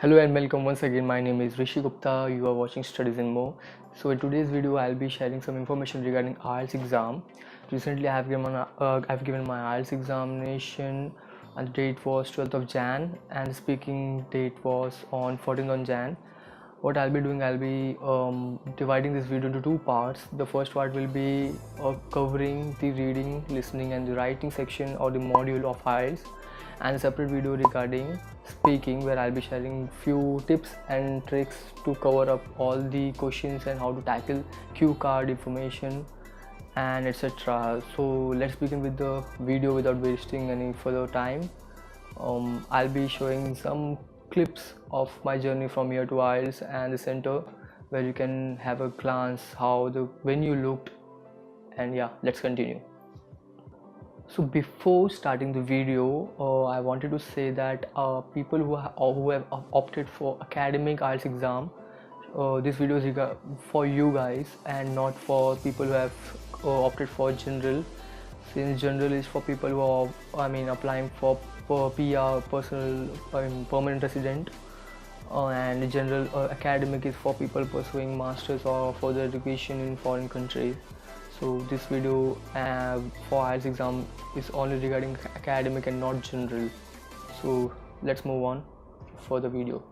Hello and welcome once again. My name is Rishi Gupta. You are watching StudiesNMore. So in today's video, I'll be sharing some information regarding IELTS exam. Recently, I've given my IELTS examination, and the date was 12th of Jan, and the speaking date was on 14th on Jan. What I'll be doing, I'll be dividing this video into two parts. The first part will be covering the reading, listening, and the writing section or the module of IELTS, and a separate video regarding speaking where I'll be sharing few tips and tricks to cover up all the questions and how to tackle cue card information and etc. So let's begin with the video without wasting any further time. I'll be showing some clips of my journey from here to IELTS and the center where you can have a glance how the venue looked, and yeah, let's continue. So before starting the video, I wanted to say that people who have opted for academic IELTS exam, this video is for you guys and not for people who have opted for general, since general is for people who are applying for PR, permanent resident, and general academic is for people pursuing masters or further education in foreign countries. So this video for IELTS exam is only regarding academic and not general. So let's move on for the video.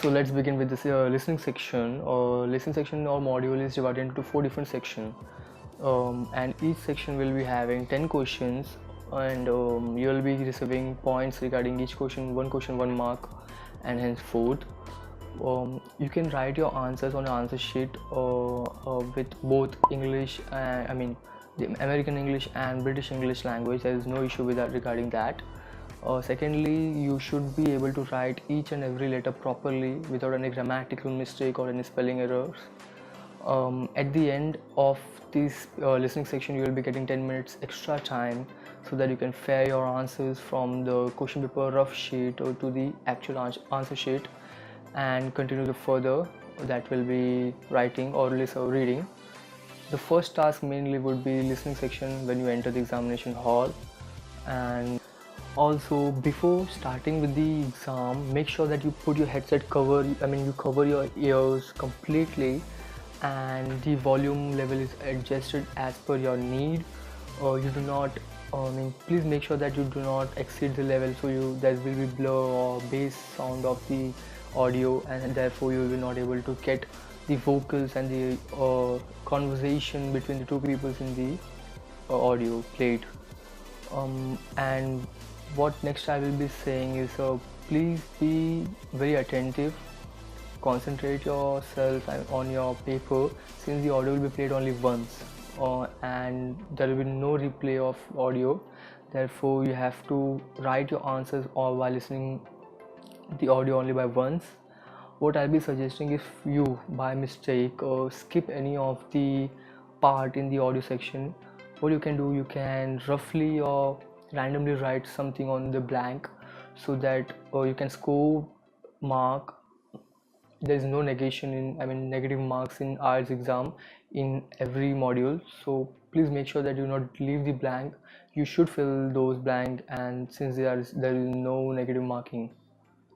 So let's begin with this listening section. Listening section or module is divided into 4 different sections. And each section will be having 10 questions, and you will be receiving points regarding each question, one question 1 mark, and henceforth you can write your answers on an answer sheet with both English the American English and British English language. There is no issue with that regarding that. Secondly, you should be able to write each and every letter properly without any grammatical mistake or any spelling errors. At the end of this listening section, you will be getting 10 minutes extra time so that you can fare your answers from the question paper rough sheet or to the actual answer sheet and continue the further that will be writing or reading. The first task mainly would be listening section when you enter the examination hall. And also, before starting with the exam, make sure that you put your headset you cover your ears completely and the volume level is adjusted as per your need. You do not please make sure that you do not exceed the level, so there will be blur or bass sound of the audio, and therefore you will not able to get the vocals and the conversation between the two people in the audio played. And what next I will be saying is please be very attentive, concentrate yourself on your paper, since the audio will be played only once and there will be no replay of audio. Therefore you have to write your answers or while listening the audio only by once. What I'll be suggesting, if you by mistake skip any of the part in the audio section, what you can do, you can roughly or randomly write something on the blank so that you can score mark. There is no negation in negative marks in IELTS exam in every module, so please make sure that you not leave the blank. You should fill those blank, and since there is no negative marking,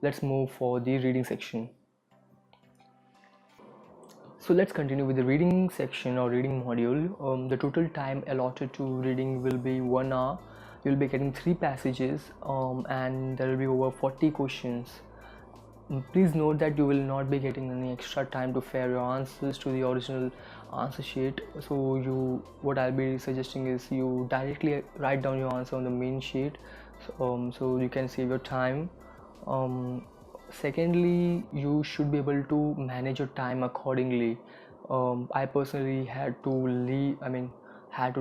let's move for the reading section. So let's continue with the reading section or reading module. The total time allotted to reading will be 1 hour. You'll be getting 3 passages and there will be over 40 questions. Please note that you will not be getting any extra time to fare your answers to the original answer sheet. So what I'll be suggesting is you directly write down your answer on the main sheet, so you can save your time. Secondly, you should be able to manage your time accordingly. I personally had to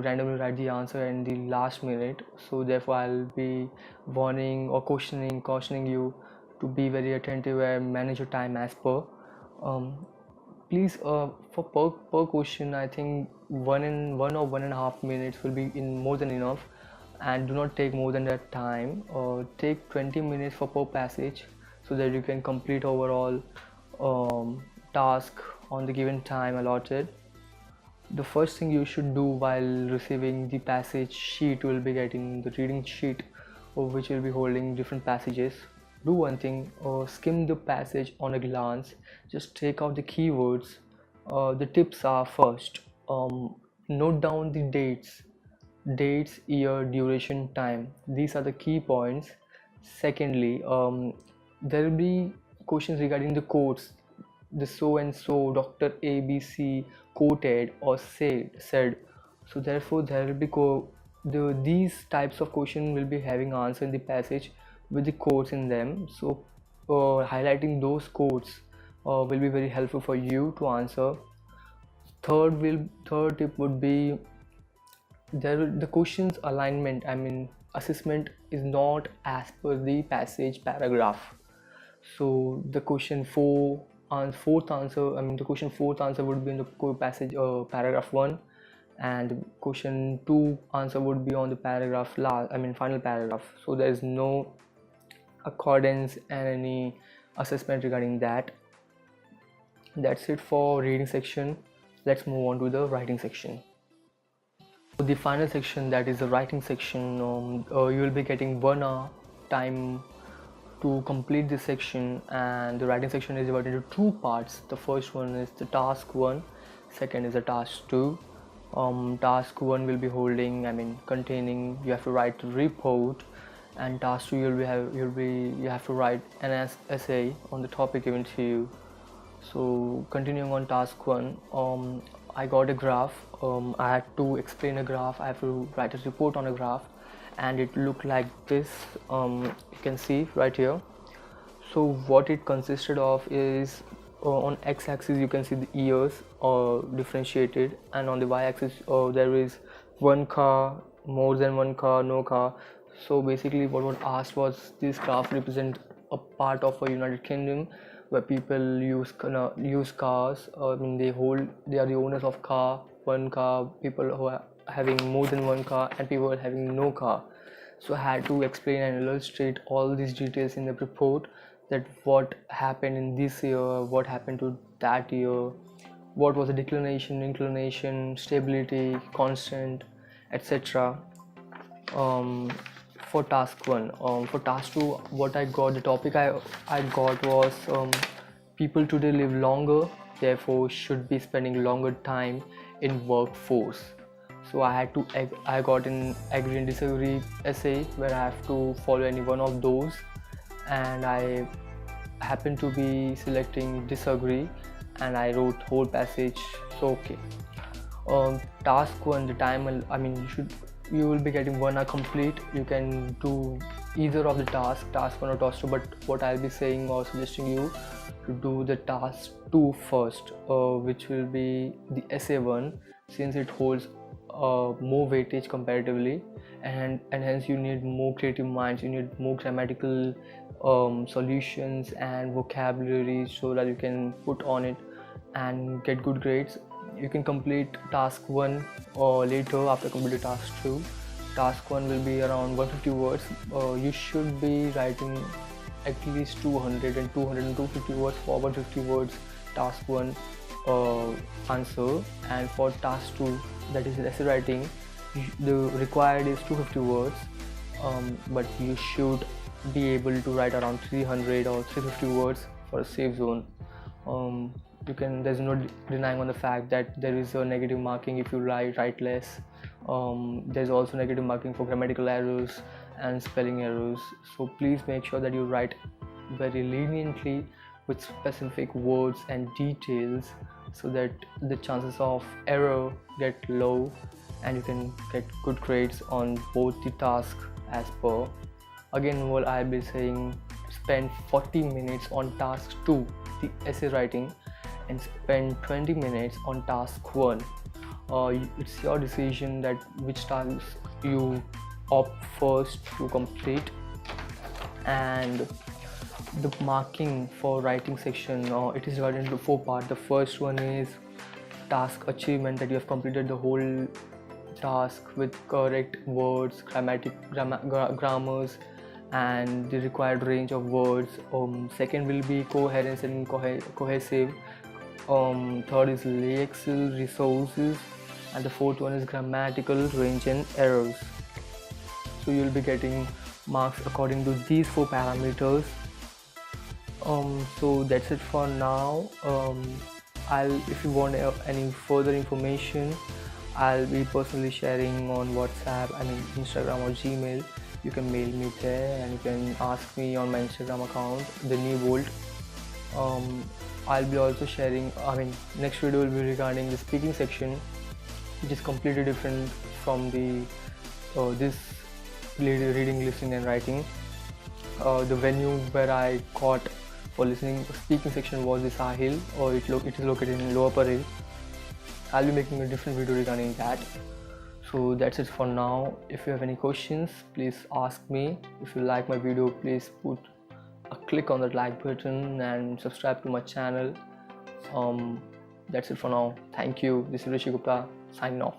randomly write the answer in the last minute, so therefore I'll be warning or cautioning you to be very attentive and manage your time as per. Please for per question, I think 1 or 1.5 minutes will be more than enough, and do not take more than that time. Take 20 minutes for per passage so that you can complete overall task on the given time allotted. The first thing you should do while receiving the passage sheet, you will be getting the reading sheet of which will be holding different passages. Do one thing, skim the passage on a glance, just take out the keywords. The tips are: first, note down the dates, year, duration, time. These are the key points. Secondly, there will be questions regarding the quotes. The so and so Dr. ABC quoted or said. So therefore there will be these types of questions will be having answer in the passage with the quotes in them. So highlighting those quotes will be very helpful for you to answer. Third tip would be, the questions alignment, assessment is not as per the passage paragraph. So the question fourth answer would be in the passage paragraph 1, and the question 2 answer would be on the paragraph final paragraph. So there is no accordance and any assessment regarding that. That's it for reading section. Let's move on to the writing section. So the final section, that is the writing section, you will be getting 1 hour time to complete this section, and the writing section is divided into 2 parts. The first one is the task 1, second is the task 2. Task 1 will be containing, you have to write a report, and task 2 you have to write an essay on the topic given to you. So continuing on task 1, I got a graph. I had to explain a graph. I have to write a report on a graph, and it looked like this. You can see right here. So what it consisted of is, on x-axis you can see the years differentiated, and on the y-axis there is one car, more than one car, no car. So basically what was asked was, this graph represent a part of a United Kingdom where people use cars. They are the owners of one car, people who are having more than one car, and people are having no car. So I had to explain and illustrate all these details in the report, that what happened in this year, what happened to that year, what was the declination, inclination, stability, constant, etc. For task 1. For task 2, what I got, the topic I got was, people today live longer, therefore should be spending longer time in workforce. So I got an agree and disagree essay where I have to follow any one of those, and I happen to be selecting disagree, and I wrote whole passage. So okay. Task 1, the time, you will be getting 1 hour complete. You can do either of the task 1 or task 2, but what I'll be saying or suggesting you to do the task 2 first, which will be the essay 1, since it holds more weightage comparatively, and hence you need more creative minds, you need more grammatical solutions and vocabulary, so that you can put on it and get good grades. You can complete task 1 or later after completing task 2. Task 1 will be around 150 words. You should be writing at least 200 and 250 words for 150 words task 1 answer. And for task 2, that is essay writing, the required is 250 words, but you should be able to write around 300 or 350 words for a safe zone. There's no denying on the fact that there is a negative marking if you write less. There's also negative marking for grammatical errors and spelling errors. So please make sure that you write very leniently with specific words and details, so that the chances of error get low and you can get good grades on both the tasks as per. Again, what I'll be saying, spend 40 minutes on task 2, the essay writing, and spend 20 minutes on task 1. It's your decision that which tasks you opt first to complete. And the marking for writing section, it is divided into 4 parts. The first one is task achievement, that you have completed the whole task with correct words, grammars, and the required range of words. Second will be coherence and cohesive. Third is lexical resources, and the fourth one is grammatical range and errors. So you'll be getting marks according to these 4 parameters. So that's it for now. If you want any further information, I'll be personally sharing on WhatsApp, Instagram or Gmail. You can mail me there, and you can ask me on my Instagram account, the new Bolt. I'll be also sharing, next video will be regarding the speaking section, which is completely different from the this reading, listening and writing. The venue where I got for speaking section was the Sahil, or it is located in Lower Parel. I'll be making a different video regarding that. So that's it for now. If you have any questions, please ask me. If you like my video, please put a click on that like button and subscribe to my channel. That's it for now. Thank you. This is Rishi Gupta signing off.